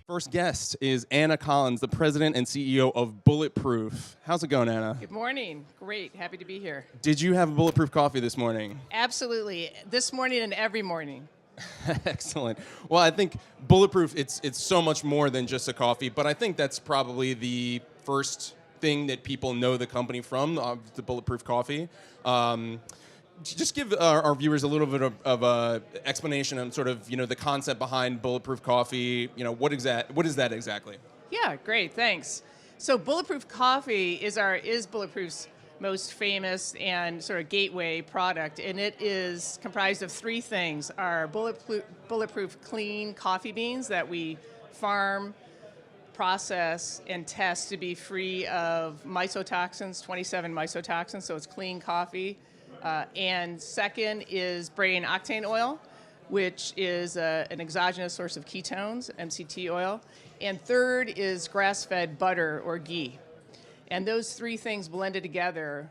First guest is Anna Collins, the president and CEO of Bullet Proof. How's it going, Anna? Good morning. Great. Happy to be here. Did you have a bulletproof coffee this morning? Absolutely. This morning and every morning. Excellent. Well, I think Bulletproof, it's so much more than just a coffee, but I think that's probably the first thing that people know the company from, the Bulletproof coffee. Just give our viewers a little bit of a explanation on sort of, the concept behind Bulletproof coffee. What is that exactly? Yeah, great. Thanks. So Bulletproof coffee is Bulletproof's most famous and sort of gateway product, and it is comprised of three things: our Bulletproof clean coffee beans that we farm, process, and test to be free of mycotoxins, 27 mycotoxins, so it's clean coffee. And second is brain octane oil, which is an exogenous source of ketones, MCT oil. And third is grass-fed butter or ghee. And those three things blended together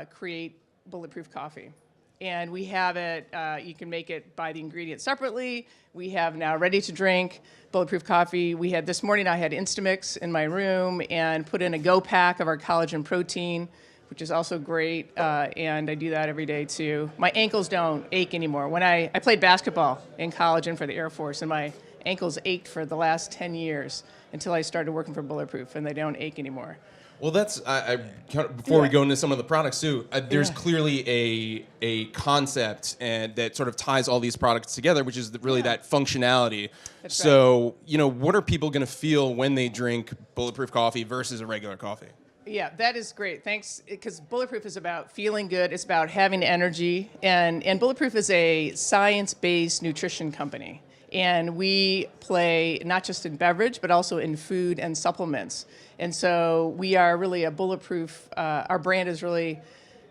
create Bulletproof coffee. And we have it, you can make it by the ingredients separately. We have now ready to drink Bulletproof coffee. This morning I had Instamix in my room and put in a Go pack of our collagen protein, which is also great, and I do that every day too. My ankles don't ache anymore. When I played basketball in college and for the Air Force, and my ankles ached for the last 10 years until I started working for Bulletproof, and they don't ache anymore. Well, that's before we go into some of the products too. There's clearly a concept and that sort of ties all these products together, which is really that functionality. That's so, what are people going to feel when they drink Bulletproof coffee versus a regular coffee? Yeah, that is great. Thanks, because Bulletproof is about feeling good. It's about having energy, and Bulletproof is a science-based nutrition company. And we play not just in beverage, but also in food and supplements. And so we are really a Bulletproof, our brand is really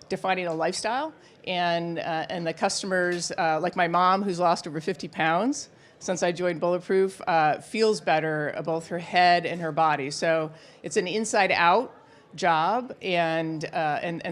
defining a lifestyle. And the customers, like my mom, who's lost over 50 pounds since I joined Bulletproof, feels better, both her head and her body. So it's an inside-out job, and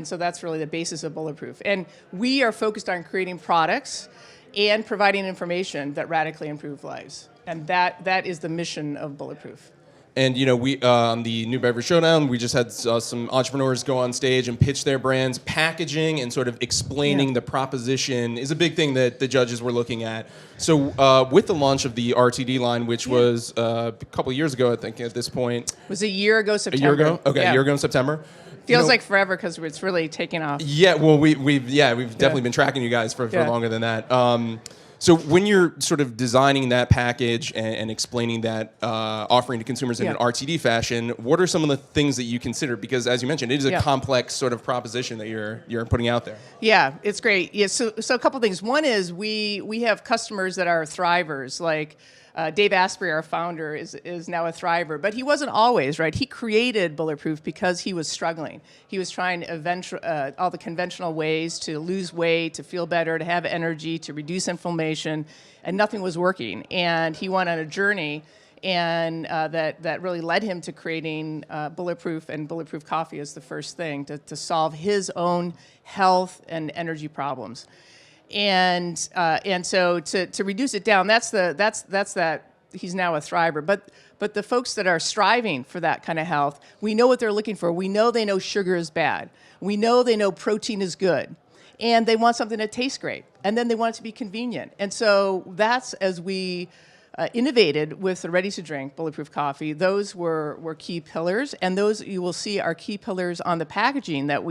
so that's really the basis of Bulletproof. And we are focused on creating products and providing information that radically improve lives. And that is the mission of Bulletproof. And we on the New Beverage Showdown, we just had some entrepreneurs go on stage and pitch their brands. Packaging and sort of explaining the proposition is a big thing that the judges were looking at. So with the launch of the RTD line, which was a couple of years ago, I think at this point. It was a year ago September. A year ago? Okay, a year ago in September. Feels like forever because it's really taking off. Yeah, well, we've definitely been tracking you guys for longer than that. So when you're sort of designing that package and explaining that offering to consumers in an RTD fashion, what are some of the things that you consider? Because as you mentioned, it is a complex sort of proposition that you're putting out there. Yeah, it's great. Yeah, so a couple things. One is we have customers that are thrivers, like Dave Asprey, our founder, is now a thriver, but he wasn't always, right? He created Bulletproof because he was struggling. He was trying all the conventional ways to lose weight, to feel better, to have energy, to reduce inflammation, and nothing was working. And he went on a journey, and that really led him to creating Bulletproof, and Bulletproof coffee is the first thing to solve his own health and energy problems. And so to reduce it down, that's that he's now a thriver. But the folks that are striving for that kind of health, we know what they're looking for. We know they know sugar is bad. We know they know protein is good. And they want something that tastes great. And then they want it to be convenient. And so that's as we innovated with the ready-to-drink Bulletproof coffee, those were key pillars. And those you will see are key pillars on the packaging that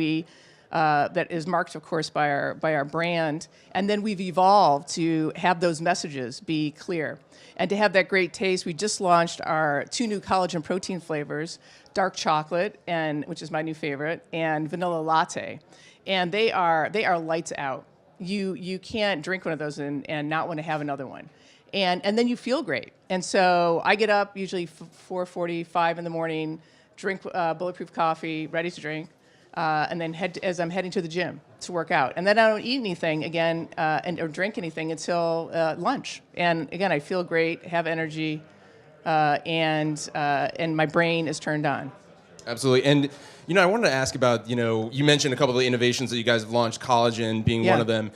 is marked, of course, by our brand. And then we've evolved to have those messages be clear. And to have that great taste, we just launched our 2 new collagen protein flavors, dark chocolate, which is my new favorite, and vanilla latte. And they are lights out. You can't drink one of those and not want to have another one. And then you feel great. And so I get up usually 4:45 in the morning, drink Bulletproof coffee, ready to drink, and then as I'm heading to the gym to work out. And then I don't eat anything again or drink anything until lunch. And again, I feel great, have energy, and my brain is turned on. Absolutely. And, I wanted to ask about, you mentioned a couple of the innovations that you guys have launched, collagen being one of them.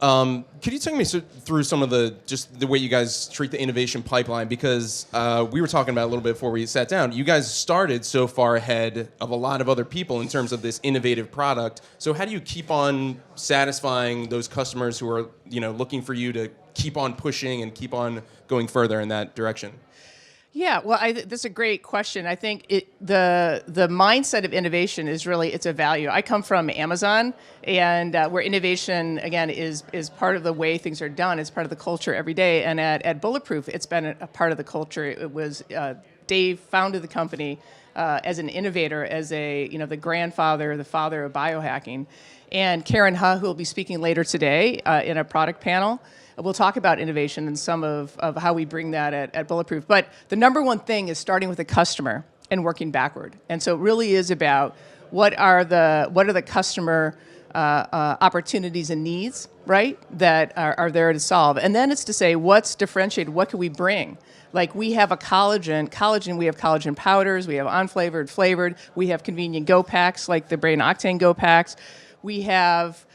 Could you take me through some of the way you guys treat the innovation pipeline? Because we were talking about it a little bit before we sat down. You guys started so far ahead of a lot of other people in terms of this innovative product. So how do you keep on satisfying those customers who are, looking for you to keep on pushing and keep on going further in that direction? Yeah, well, that's a great question. I think the mindset of innovation is really, it's a value. I come from Amazon, and where innovation, again, is part of the way things are done. It's part of the culture every day. And at Bulletproof, it's been a part of the culture. It was Dave founded the company as an innovator, as the grandfather, the father of biohacking. And Karen Huh, who will be speaking later today in a product panel, we'll talk about innovation and some of how we bring that at Bulletproof. But the number one thing is starting with the customer and working backward. And so it really is about what are the customer opportunities and needs, right, that are there to solve. And then it's to say, what's differentiated? What can we bring? Like we have a collagen, we have collagen powders, we have unflavored, flavored, we have convenient go packs like the Brain Octane go packs. We have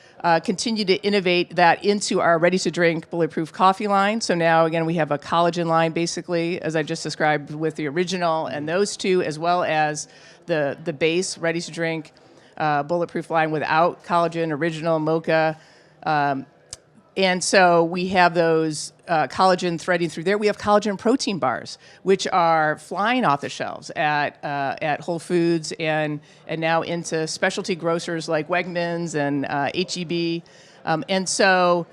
continued to innovate that into our ready-to-drink Bulletproof coffee line. So now, again, we have a collagen line, basically, as I just described, with the original and those two, as well as the base ready-to-drink Bulletproof line without collagen, original, mocha. And so we have those collagen threading through there. We have collagen protein bars, which are flying off the shelves at Whole Foods and now into specialty grocers like Wegmans and H-E-B. And so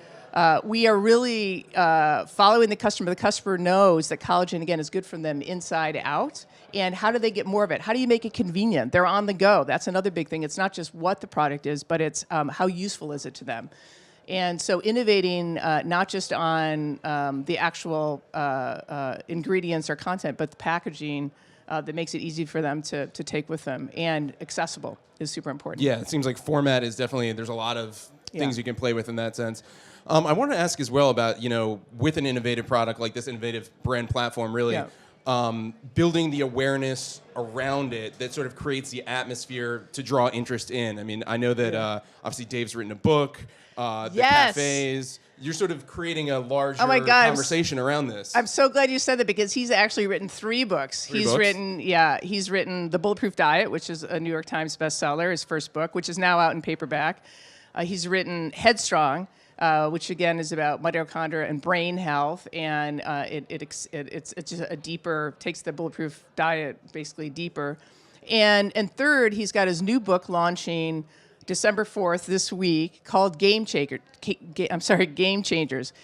we are really following the customer. The customer knows that collagen, again, is good for them inside out. And how do they get more of it? How do you make it convenient? They're on the go. That's another big thing. It's not just what the product is, but it's how useful is it to them. And so innovating not just on the actual ingredients or content, but the packaging that makes it easy for them to take with them, and accessible is super important. Yeah, it seems like format is definitely, there's a lot of things you can play with in that sense. I want to ask as well about, with an innovative product like this innovative brand platform, really, building the awareness around it that sort of creates the atmosphere to draw interest in. I mean, I know that obviously Dave's written a book. The cafes, you're sort of creating a larger conversation around this. I'm so glad you said that, because he's actually written 3 books. He's written The Bulletproof Diet, which is a New York Times bestseller, his first book, which is now out in paperback. He's written Headstrong, which again is about mitochondria and brain health, and it's just a deeper, takes the Bulletproof Diet basically deeper. And third, he's got his new book launching December 4th this week, called Game Changers.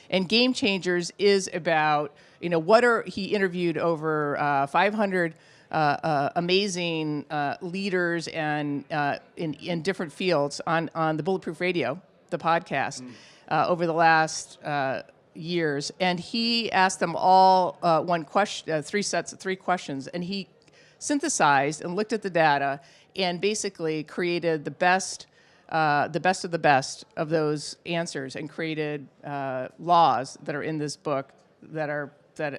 And Game Changers is about, he interviewed over 500 amazing leaders and in different fields on the Bulletproof Radio, the podcast, over the last years. And he asked them all one question, 3 sets of 3 questions, and he synthesized and looked at the data and basically created the best of the best of those answers, and created laws that are in this book that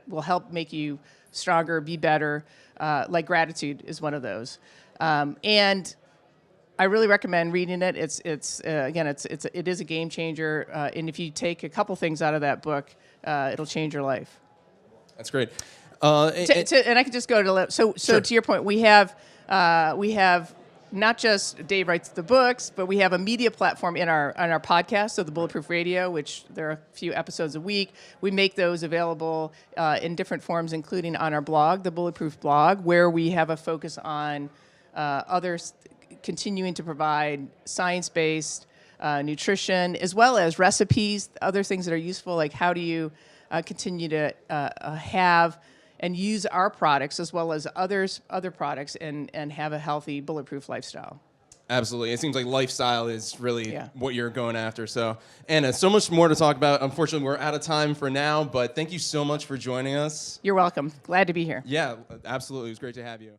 will help make you stronger, be better. Like gratitude is one of those, and I really recommend reading it. It is a game changer, and if you take a couple things out of that book, it'll change your life. That's great. And I can just go to Sure. To your point, we have not just Dave writes the books, but we have a media platform on our podcast, so the Bulletproof Radio, which there are a few episodes a week. We make those available in different forms, including on our blog, the Bulletproof blog, where we have a focus on others continuing to provide science-based nutrition, as well as recipes, other things that are useful, like how do you continue to have and use our products as well as other products and have a healthy, bulletproof lifestyle. Absolutely. It seems like lifestyle is really what you're going after. So, Anna, so much more to talk about. Unfortunately, we're out of time for now, but thank you so much for joining us. You're welcome. Glad to be here. Yeah, absolutely. It was great to have you.